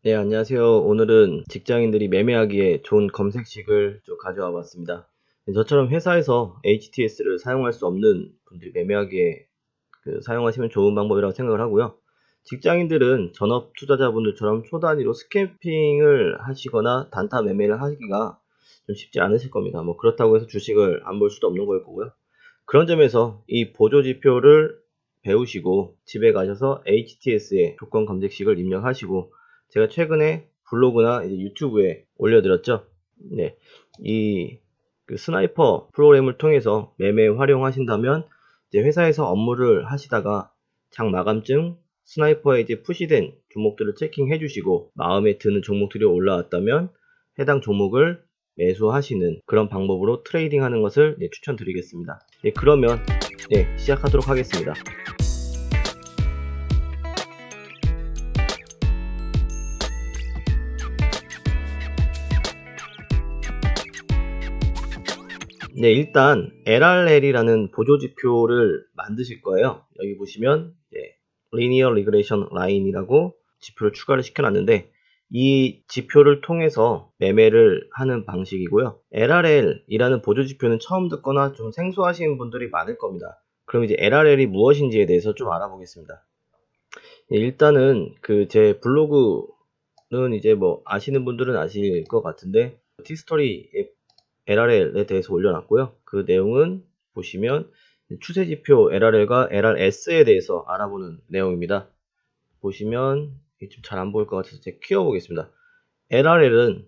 네, 안녕하세요. 오늘은 직장인들이 매매하기에 좋은 검색식을 좀 가져와 봤습니다. 네, 저처럼 회사에서 HTS를 사용할 수 없는 분들이 매매하기에 사용하시면 좋은 방법이라고 생각을 하고요. 직장인들은 전업 투자자분들처럼 초단위로 스캐핑을 하시거나 단타 매매를 하기가 좀 쉽지 않으실 겁니다. 뭐 그렇다고 해서 주식을 안 볼 수도 없는 걸 거고요. 그런 점에서 이 보조지표를 배우시고 집에 가셔서 HTS의 조건 검색식을 입력하시고, 제가 최근에 블로그나 이제 유튜브에 올려드렸죠. 네, 이 스나이퍼 프로그램을 통해서 매매 활용하신다면 이제 회사에서 업무를 하시다가 장 마감쯤 스나이퍼에 이제 푸시된 종목들을 체킹해 주시고 마음에 드는 종목들이 올라왔다면 해당 종목을 매수하시는 그런 방법으로 트레이딩 하는 것을 추천드리겠습니다. 그러면 시작하도록 하겠습니다. 네, 일단 LRL이라는 보조지표를 만드실 거예요. 여기 보시면 Linear Regression Line이라고 지표를 추가를 시켜놨는데, 이 지표를 통해서 매매를 하는 방식이고요. LRL이라는 보조지표는 처음 듣거나 좀 생소하신 분들이 많을 겁니다. 그럼 이제 LRL이 무엇인지에 대해서 좀 알아보겠습니다. 일단은 제 블로그는 이제 뭐 아시는 분들은 아실 것 같은데, 티스토리에 LRL에 대해서 올려놨고요. 그 내용은 보시면 추세지표 LRL과 LRS에 대해서 알아보는 내용입니다. 보시면 좀 잘 안 보일 것 같아서 제가 키워보겠습니다. LRL은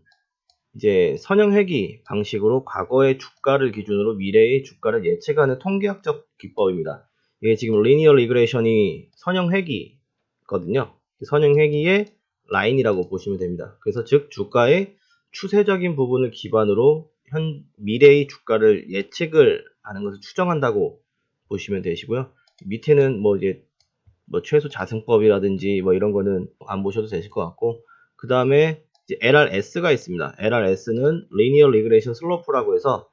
이제 선형회귀 방식으로 과거의 주가를 기준으로 미래의 주가를 예측하는 통계학적 기법입니다. 이게 지금 리니어 리그레이션이 선형회귀거든요. 선형회귀의 라인이라고 보시면 됩니다. 그래서 즉 주가의 추세적인 부분을 기반으로 미래의 주가를 예측을 하는 것을 추정한다고 보시면 되시고요. 밑에는 뭐 이제 뭐 최소 자승법이라든지 뭐 이런 거는 안 보셔도 되실 것 같고, 그 다음에 LRS가 있습니다. LRS는 Linear Regression Slope라고 해서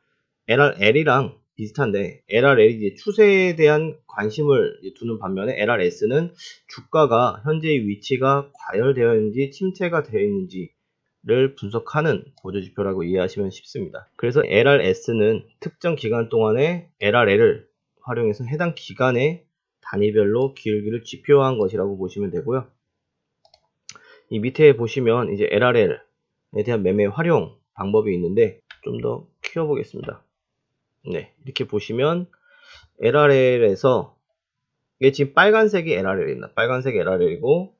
LRL이랑 비슷한데, LRL이 추세에 대한 관심을 두는 반면에 LRS는 주가가 현재의 위치가 과열되어 있는지 침체가 되어 있는지를 분석하는 보조지표라고 이해하시면 쉽습니다. 그래서 LRS는 특정 기간 동안에 LRL을 활용해서 해당 기간에 단위별로 기울기를 지표화한 것이라고 보시면 되고요. 이 밑에 보시면 이제 LRL에 대한 매매 활용 방법이 있는데 좀 더 키워보겠습니다. 네, 이렇게 보시면 LRL에서 이게 지금 빨간색이 LRL입니다. 빨간색이 LRL이고,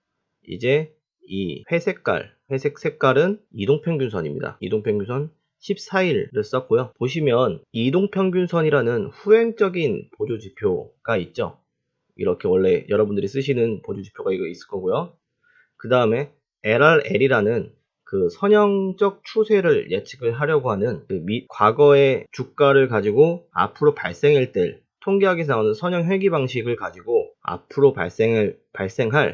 이제 이 회색 색깔은 이동평균선입니다. 이동평균선 14일을 썼고요. 보시면 이동평균선이라는 후행적인 보조지표가 있죠. 이렇게 원래 여러분들이 쓰시는 보조지표가 이거 있을 거고요. 그 다음에 LRL이라는 선형적 추세를 예측을 하려고 하는 과거의 주가를 가지고 앞으로 발생할 때 통계학에서 나오는 선형 회귀 방식을 가지고 앞으로 발생할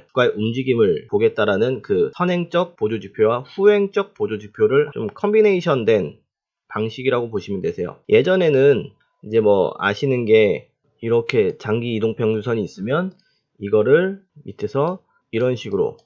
주가의 움직임을 보겠다라는 선행적 보조지표와 후행적 보조지표를 좀 컨비네이션 된 방식이라고 보시면 되세요. 예전에는 이제 뭐 아시는 게, 이렇게 장기 이동평균선이 있으면 이거를 밑에서 이런 식으로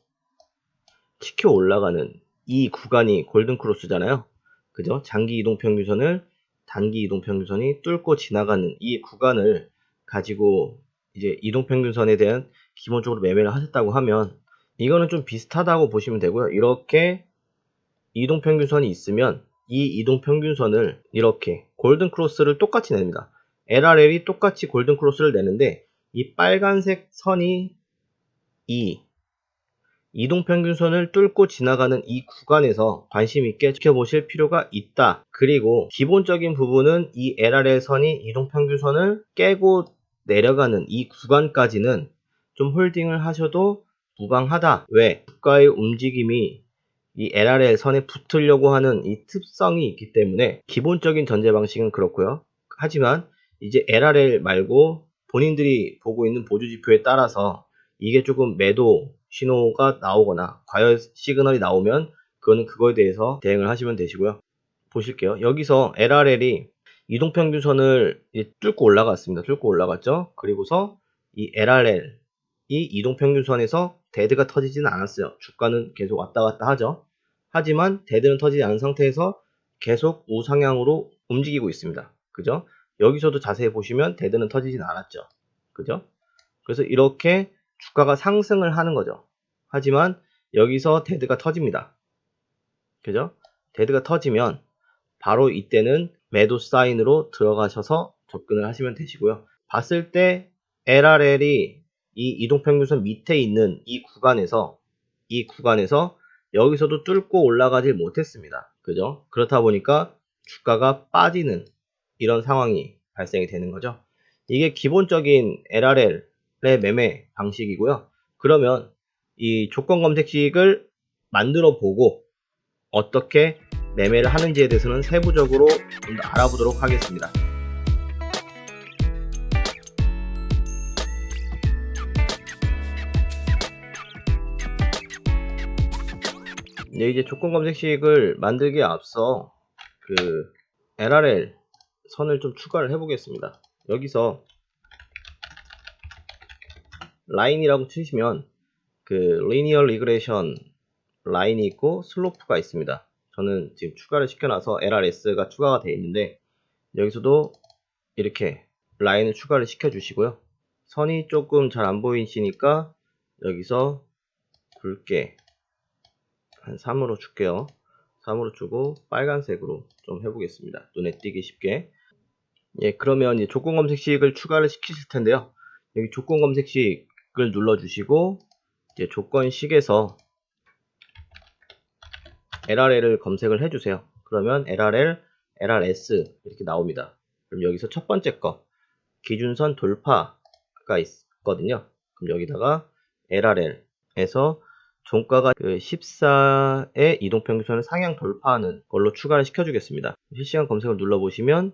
치켜 올라가는 이 구간이 골든크로스잖아요. 그죠? 장기 이동평균선을 단기 이동평균선이 뚫고 지나가는 이 구간을 가지고 이제 이동평균선에 대한 기본적으로 매매를 하셨다고 하면, 이거는 좀 비슷하다고 보시면 되고요. 이렇게 이동평균선이 있으면 이 이동평균선을 이렇게 골든크로스를 똑같이 냅니다. LRL이 똑같이 골든크로스를 내는데, 이 빨간색 선이 이 이동평균선을 뚫고 지나가는 이 구간에서 관심 있게 지켜보실 필요가 있다. 그리고 기본적인 부분은 이 LRL 선이 이동평균선을 깨고 내려가는 이 구간까지는 좀 홀딩을 하셔도 무방하다. 왜? 주가의 움직임이 이 LRL 선에 붙으려고 하는 이 특성이 있기 때문에 기본적인 전제 방식은 그렇고요. 하지만 이제 LRL 말고 본인들이 보고 있는 보조지표에 따라서 이게 조금 매도 신호가 나오거나 과열 시그널이 나오면 그거는 그거에 대해서 대응을 하시면 되시고요. 보실게요. 여기서 LRL이 이동평균선을 뚫고 올라갔습니다. 뚫고 올라갔죠. 그리고서 이 LRL이 이동평균선에서 데드가 터지지는 않았어요. 주가는 계속 왔다 갔다 하죠. 하지만 데드는 터지지 않은 상태에서 계속 우상향으로 움직이고 있습니다. 그죠? 여기서도 자세히 보시면 데드는 터지진 않았죠. 그죠? 그래서 이렇게 주가가 상승을 하는 거죠. 하지만 여기서 데드가 터집니다. 그죠? 데드가 터지면 바로 이때는 매도 사인으로 들어가셔서 접근을 하시면 되시고요. 봤을 때 LRL이 이 이동평균선 밑에 있는 이 구간에서 여기서도 뚫고 올라가질 못했습니다. 그죠? 그렇다 보니까 주가가 빠지는 이런 상황이 발생이 되는 거죠. 이게 기본적인 LRL의 매매 방식이고요. 그러면 이 조건 검색식을 만들어 보고 어떻게 매매를 하는지에 대해서는 세부적으로 좀 더 알아보도록 하겠습니다. 네, 이제 조건 검색식을 만들기에 앞서 그 LRL 선을 좀 추가를 해보겠습니다. 여기서 라인이라고 치시면 그 리니어 리그레이션 라인이 있고 슬로프가 있습니다. 저는 지금 추가를 시켜놔서 LRS가 추가가 되어 있는데 여기서도 이렇게 라인을 추가를 시켜주시고요. 선이 조금 잘 안 보이시니까 여기서 굵게 한 3으로 줄게요. 3으로 주고 빨간색으로 좀 해보겠습니다. 눈에 띄기 쉽게. 예, 그러면 이제 조건 검색식을 추가를 시키실 텐데요. 여기 조건 검색식을 눌러주시고 이제 조건식에서 LRL을 검색을 해주세요. 그러면 LRL, LRS 이렇게 나옵니다. 그럼 여기서 첫 번째 거 기준선 돌파가 있거든요. 그럼 여기다가 LRL에서 종가가 그 14의 이동평균선을 상향 돌파하는 걸로 추가를 시켜주겠습니다. 실시간 검색을 눌러보시면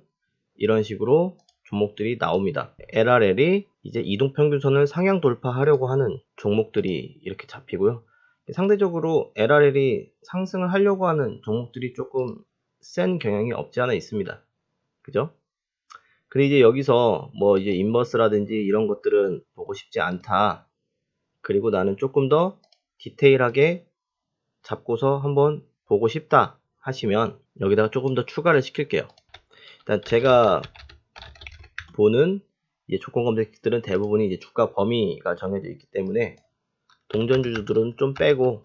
이런 식으로 종목들이 나옵니다. LRL이 이제 이동평균선을 상향 돌파하려고 하는 종목들이 이렇게 잡히고요. 상대적으로 LRL이 상승을 하려고 하는 종목들이 조금 센 경향이 없지 않아 있습니다. 그죠? 그리고 이제 여기서 뭐 이제 인버스라든지 이런 것들은 보고 싶지 않다. 그리고 나는 조금 더 디테일하게 잡고서 한번 보고 싶다 하시면 여기다가 조금 더 추가를 시킬게요. 일단 제가 보는 이제 조건 검색들은 대부분이 이제 주가 범위가 정해져 있기 때문에 동전주들은 좀 빼고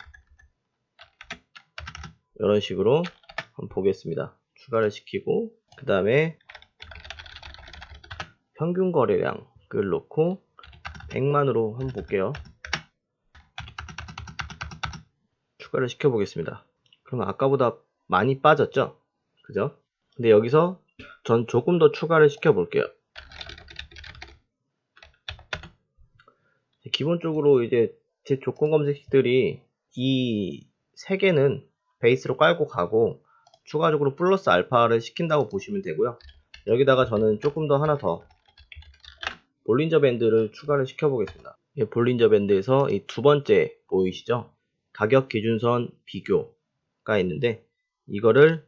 이런 식으로 한번 보겠습니다. 추가를 시키고 그 다음에 평균 거래량을 놓고 100만으로 한번 볼게요. 추가를 시켜 보겠습니다. 그러면 아까보다 많이 빠졌죠? 그죠? 근데 여기서 전 조금 더 추가를 시켜 볼게요. 기본적으로 이제 제 조건 검색들이 이 세 개는 베이스로 깔고 가고 추가적으로 플러스 알파를 시킨다고 보시면 되고요. 여기다가 저는 조금 더 하나 더 볼린저 밴드를 추가를 시켜 보겠습니다. 볼린저 밴드에서 이 두 번째 보이시죠? 가격 기준선 비교가 있는데 이거를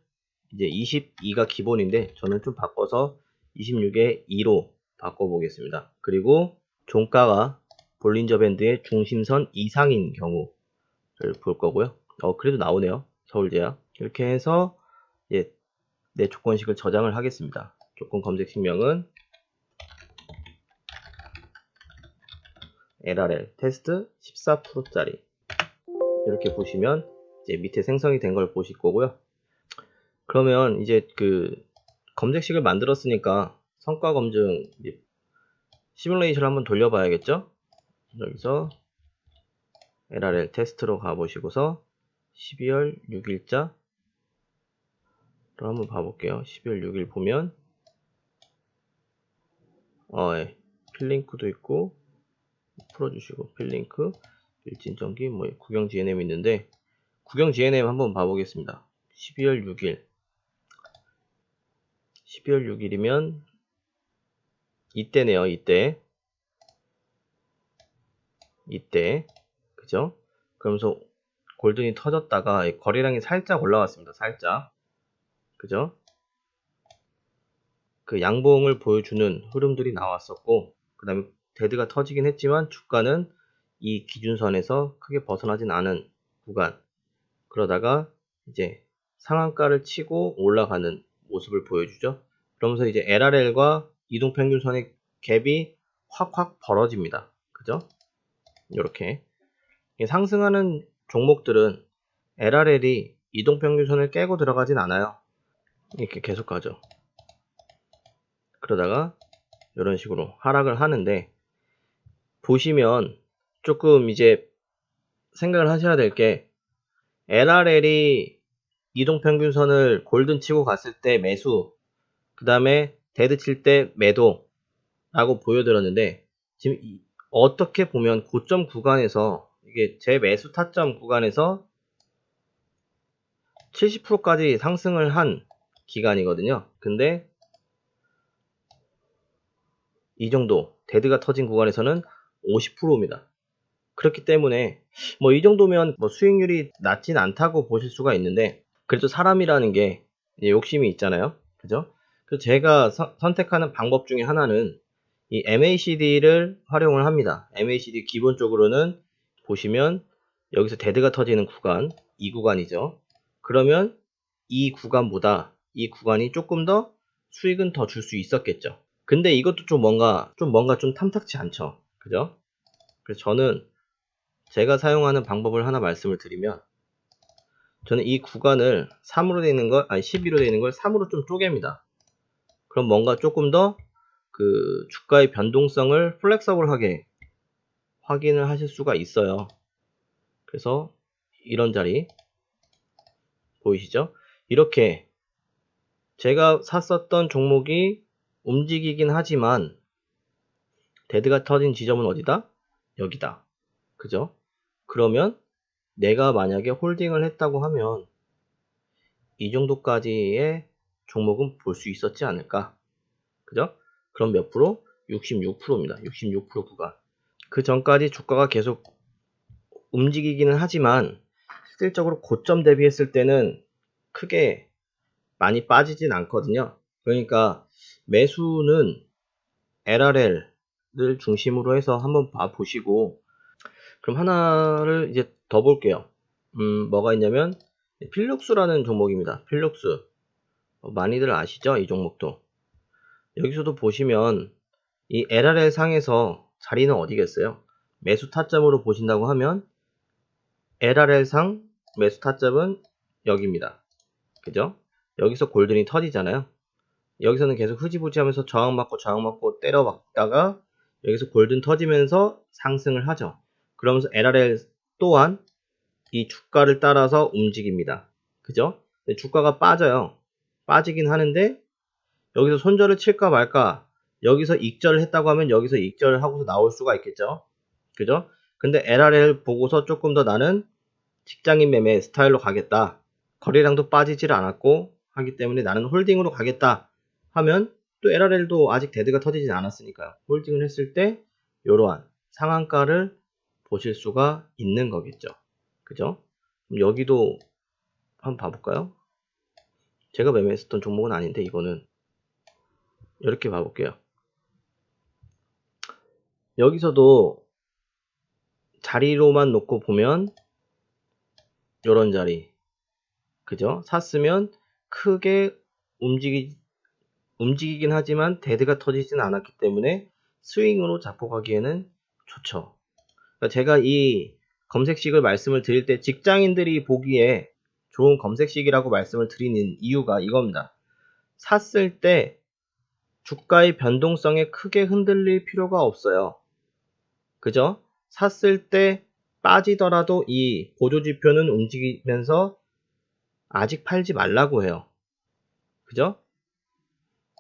이제 22가 기본인데 저는 좀 바꿔서 26에 2로 바꿔 보겠습니다. 그리고 종가가 볼린저 밴드의 중심선 이상인 경우를 볼 거고요. 그래도 나오네요. 서울제약. 이렇게 해서 내 조건식을 저장을 하겠습니다. 조건 검색식명은 LRL 테스트 14%짜리 이렇게 보시면 이제 밑에 생성이 된 걸 보실 거고요. 그러면 이제 그 검색식을 만들었으니까 성과 검증 시뮬레이션을 한번 돌려봐야겠죠? 여기서 LRL 테스트로 가보시고서 12월 6일자로 한번 봐볼게요. 12월 6일 보면 예. 필링크도 있고 풀어주시고 필링크 일진전기 뭐 구경 GNM 있는데 구경 GNM 한번 봐보겠습니다. 12월 6일 12월 6일이면 이때네요. 이때 그죠? 그러면서 골든이 터졌다가 거래량이 살짝 올라왔습니다. 살짝 그죠? 그 양봉을 보여주는 흐름들이 나왔었고 그 다음에 데드가 터지긴 했지만 주가는 이 기준선에서 크게 벗어나진 않은 구간, 그러다가 이제 상한가를 치고 올라가는 모습을 보여주죠. 그러면서 이제 LRL과 이동평균선의 갭이 확확 벌어집니다. 그죠? 이렇게 상승하는 종목들은 LRL이 이동평균선을 깨고 들어가진 않아요. 이렇게 계속 가죠. 그러다가 이런 식으로 하락을 하는데, 보시면 조금 이제 생각을 하셔야 될 게, LRL이 이동평균선을 골든 치고 갔을 때 매수, 그 다음에 데드 칠 때 매도라고 보여드렸는데, 지금 어떻게 보면 고점 구간에서, 이게 제 매수 타점 구간에서 70%까지 상승을 한 기간이거든요. 근데 이 정도 데드가 터진 구간에서는 50%입니다. 그렇기 때문에 뭐 이 정도면 뭐 수익률이 낮진 않다고 보실 수가 있는데, 그래도 사람이라는 게 욕심이 있잖아요. 그죠? 그래서 제가 선택하는 방법 중에 하나는 이 MACD를 활용을 합니다. MACD 기본적으로는 보시면 여기서 데드가 터지는 구간, 이 구간이죠. 그러면 이 구간보다 이 구간이 조금 더 수익은 더 줄 수 있었겠죠. 근데 이것도 좀 뭔가 좀 탐탁치 않죠. 그죠? 그래서 저는 제가 사용하는 방법을 하나 말씀을 드리면, 저는 이 구간을 3으로 되어 있는 걸, 12로 되어 있는 걸 3으로 좀 쪼갭니다. 그럼 뭔가 조금 더 그 주가의 변동성을 플렉서블하게 확인을 하실 수가 있어요. 그래서 이런 자리 보이시죠? 이렇게 제가 샀었던 종목이 움직이긴 하지만 데드가 터진 지점은 어디다? 여기다. 그죠? 그러면 내가 만약에 홀딩을 했다고 하면 이 정도까지의 종목은 볼 수 있었지 않을까? 그죠? 그럼 몇 프로? 66%입니다. 66% 구간. 그 전까지 주가가 계속 움직이기는 하지만 실질적으로 고점 대비했을 때는 크게 많이 빠지진 않거든요. 그러니까 매수는 LRL을 중심으로 해서 한번 봐보시고, 그럼 하나를 이제 더 볼게요. 뭐가 있냐면 필룩스라는 종목입니다. 필룩스. 많이들 아시죠? 이 종목도. 여기서도 보시면 이 LRL 상에서 자리는 어디겠어요? 매수 타점으로 보신다고 하면 LRL 상 매수 타점은 여기입니다. 그죠? 여기서 골든이 터지잖아요. 여기서는 계속 흐지부지 하면서 저항받고 때려박다가 여기서 골든 터지면서 상승을 하죠. 그러면서 LRL 또한 이 주가를 따라서 움직입니다. 그죠? 주가가 빠져요. 빠지긴 하는데 여기서 손절을 칠까 말까, 여기서 익절을 했다고 하면 여기서 익절을 하고서 나올 수가 있겠죠. 그죠? 근데 LRL 보고서 조금 더 나는 직장인 매매 스타일로 가겠다, 거래량도 빠지질 않았고 하기 때문에 나는 홀딩으로 가겠다 하면, 또 LRL도 아직 데드가 터지지 않았으니까요. 홀딩을 했을 때 이러한 상한가를 보실 수가 있는 거겠죠. 그죠? 그럼 여기도 한번 봐볼까요? 제가 매매했었던 종목은 아닌데 이거는 이렇게 봐볼게요. 여기서도 자리로만 놓고 보면 요런 자리, 그죠? 샀으면 크게 움직이긴 하지만 데드가 터지진 않았기 때문에 스윙으로 잡고 가기에는 좋죠. 그러니까 제가 이 검색식을 말씀을 드릴 때 직장인들이 보기에 좋은 검색식이라고 말씀을 드리는 이유가 이겁니다. 샀을 때 주가의 변동성에 크게 흔들릴 필요가 없어요. 그죠? 샀을 때 빠지더라도 이 보조지표는 움직이면서 아직 팔지 말라고 해요. 그죠?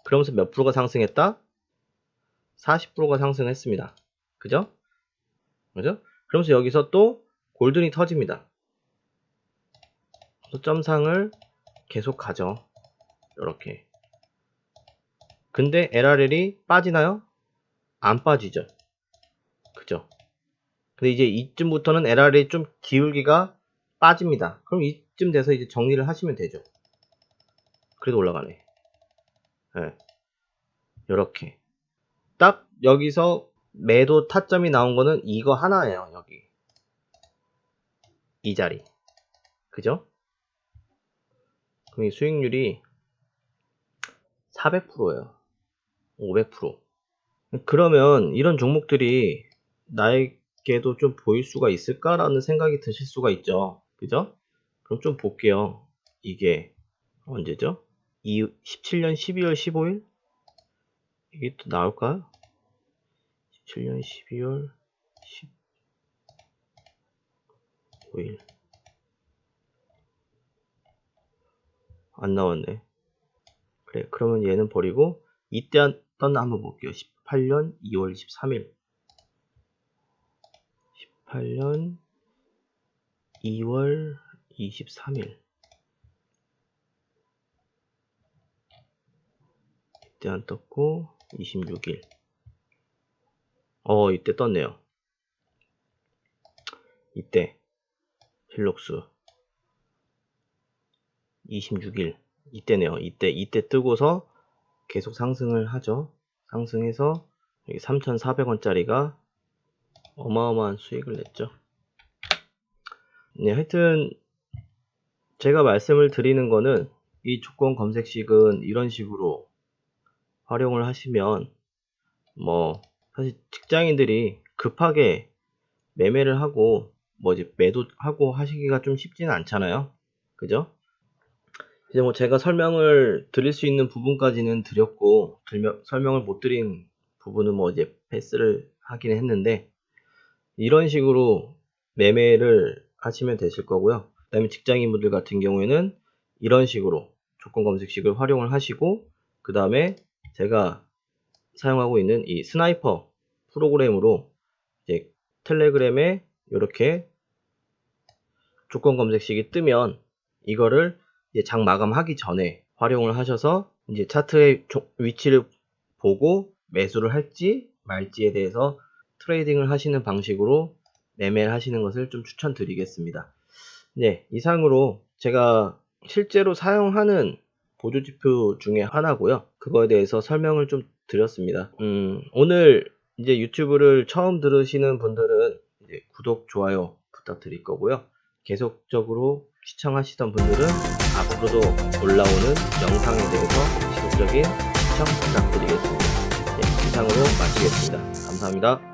그러면서 몇 프로가 상승했다? 40%가 상승했습니다. 그죠? 그죠? 그러면서 여기서 또 골든이 터집니다. 점상을 계속 가죠. 이렇게. 근데 LRL이 빠지나요? 안 빠지죠. 그죠? 근데 이제 이쯤부터는 LRL이 좀 기울기가 빠집니다. 그럼 이쯤 돼서 이제 정리를 하시면 되죠. 그래도 올라가네. 네. 이렇게 딱 여기서 매도 타점이 나온 거는 이거 하나예요. 여기 이 자리, 그죠? 그럼 이 수익률이 400%예요. 500%. 그러면 이런 종목들이 나에게도 좀 보일 수가 있을까라는 생각이 드실 수가 있죠. 그죠? 그럼 좀 볼게요. 이게 언제죠? 17년 12월 15일? 이게 또 나올까요? 17년 12월 15일. 안 나왔네. 그래, 그러면 얘는 버리고 이때 한번 볼게요. 18년 2월 23일. 18년 2월 23일. 이때 안 떴고 26일. 이때 떴네요. 이때 힐록스 26일 이때네요. 이때 뜨고서 계속 상승을 하죠. 상승해서 3,400원짜리가 어마어마한 수익을 냈죠. 네, 하여튼 제가 말씀을 드리는 거는 이 조건 검색식은 이런 식으로 활용을 하시면 뭐 사실 직장인들이 급하게 매매를 하고 뭐 이제 매도하고 하시기가 좀 쉽지는 않잖아요. 그죠? 이제 뭐 제가 설명을 드릴 수 있는 부분까지는 드렸고 설명을 못 드린 부분은 뭐 이제 패스를 하긴 했는데 이런 식으로 매매를 하시면 되실 거고요. 그 다음에 직장인분들 같은 경우에는 이런 식으로 조건 검색식을 활용을 하시고 그 다음에 제가 사용하고 있는 이 스나이퍼 프로그램으로 이제 텔레그램에 이렇게 조건 검색식이 뜨면 이거를 이제 장 마감하기 전에 활용을 하셔서 이제 차트의 위치를 보고 매수를 할지 말지에 대해서 트레이딩을 하시는 방식으로 매매를 하시는 것을 좀 추천드리겠습니다. 네, 이상으로 제가 실제로 사용하는 보조지표 중에 하나고요. 그거에 대해서 설명을 좀 드렸습니다. 오늘 이제 유튜브를 처음 들으시는 분들은 이제 구독, 좋아요 부탁드릴 거고요. 계속적으로 시청하시던 분들은 앞으로도 올라오는 영상에 대해서 지속적인 시청 부탁드리겠습니다. 네, 이상으로 마치겠습니다. 감사합니다.